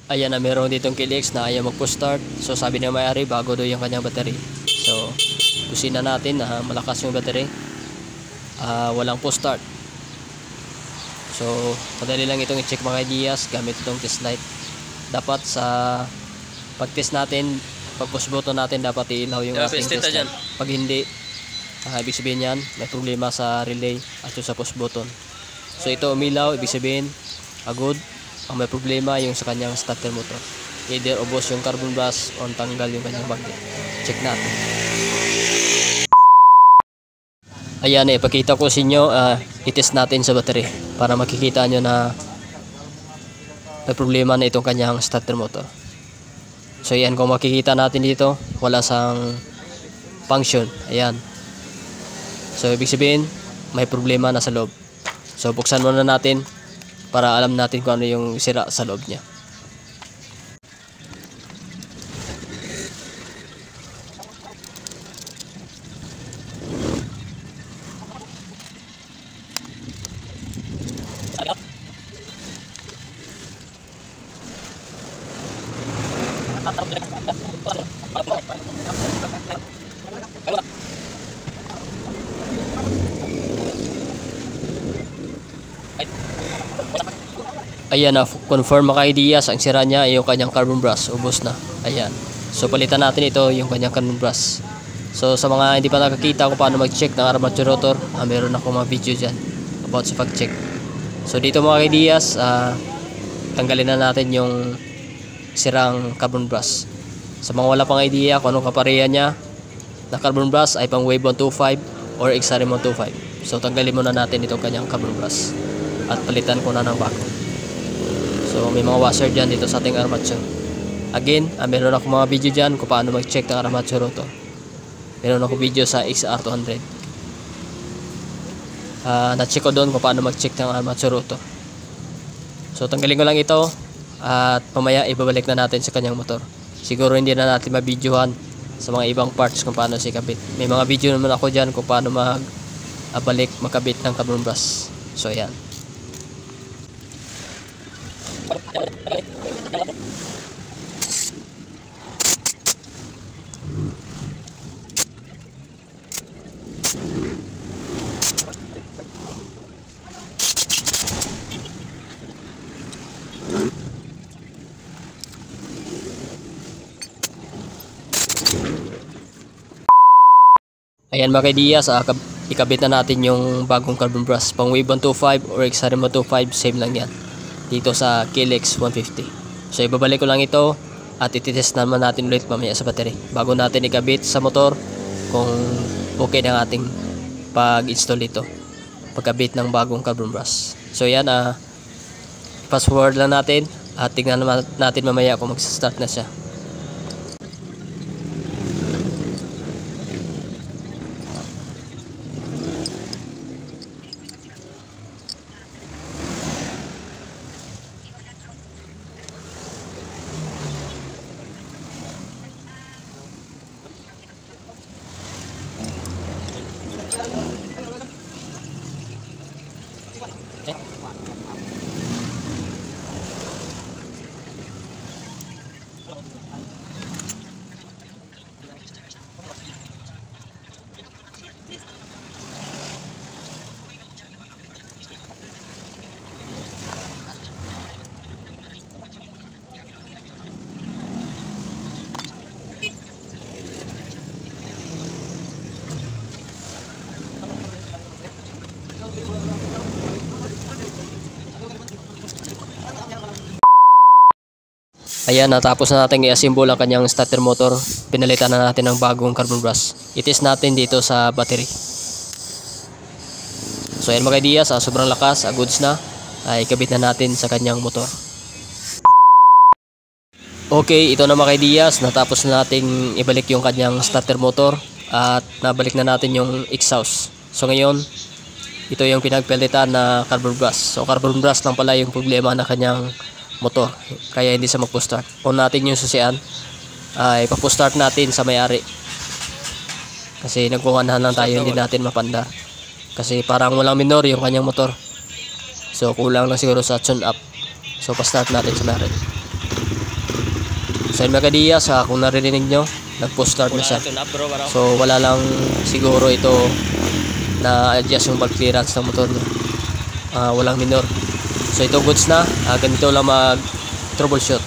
Ayan na, meron ditong KLX na ayaw mag-push start. So sabi ng may-ari bago daw yung kanyang battery. So kusina natin na malakas yung battery, walang push start. So madali lang itong i-check mga ideas gamit itong test light. Dapat sa pag-test natin, pag push button natin, dapat ilaw yung ating test light. Pag hindi, ibig sabihin yan may problema sa relay at sa push button. So ito umilaw, ibig sabihin good. Ang may problema yung sa kanyang starter motor, either ubos yung carbon brush o tanggal yung kanyang magnet. Check natin. Ayan, ipakita ko sa inyo, itest natin sa battery para makikita nyo na may problema na itong kanyang starter motor. So ayan, kung makikita natin dito, wala sang function. Ayan, so ibig sabihin may problema na sa loob. So buksan muna natin para alam natin kung ano yung sira sa loob niya. Ayan na, confirm mga ideas, ang sira niya ay yung kanyang carbon brush, ubos na. Ayan, so palitan natin ito yung kanyang carbon brush. So sa mga hindi pa nakakita kung paano mag-check ng armature rotor, meron akong mga video dyan about sa pag-check. So dito mga ideas, tanggalin na natin yung sirang carbon brush. Sa mga wala pang idea kung anong kapareha niya na carbon brush ay pang Wave 125 or Xarim 125. So tanggalin muna natin itong kanyang carbon brush at palitan ko na ng bago. So may mga washer dyan dito sa ating armature. Again, meron ako mga video dyan kung paano mag-check ng armature rotor. Meron ako video sa XR200. Na-check ko doon kung paano mag-check ng armature rotor. So tanggalin ko lang ito at mamaya ibabalik na natin sa kanyang motor. Siguro hindi na natin mabidyohan sa mga ibang parts kung paano sikabit. May mga video naman ako dyan kung paano makabit ng carbon brush. So ayan. Ayan mga ideas, ikabit na natin yung bagong carbon brush pang Wave 125 or Xarim 125, same lang yan dito sa KLX 150. So ibabalik ko lang ito at ititest naman natin ulit mamaya sa battery bago natin ikabit sa motor kung okay na ating pag-install ito, pagkabit ng bagong carbon brush. So yan, fast forward lang natin at tingnan natin mamaya kung mag-start na siya. Ayan, natapos na natin i-assemble ang kanyang starter motor. Pinalitan na natin ng bagong carbon brush. I-test natin dito sa battery. So ayan mga ideas, sobrang lakas, goods na. Ikabit na natin sa kanyang motor. Okay, ito na mga ideas, natapos na nating ibalik yung kanyang starter motor at nabalik na natin yung exhaust. So ngayon, ito yung pinagpalitan na carbon brush. So carbon brush lang pala yung problema na kanyang motor, kaya hindi siya mag-push start. On natin yung susian, ipa-push start natin sa may-ari kasi nagkukuhanan lang tayo, hindi natin mapandar kasi parang walang minor yung kanyang motor, so kulang lang siguro sa tune up. So pa-start natin sa may-ari. So yun mga kadiyas, kung narinig nyo, nag-post start na siya. So wala lang siguro ito na adjust yung valve clearance ng motor niya. Walang minor. So ito goods na, ganito lang mag troubleshoot.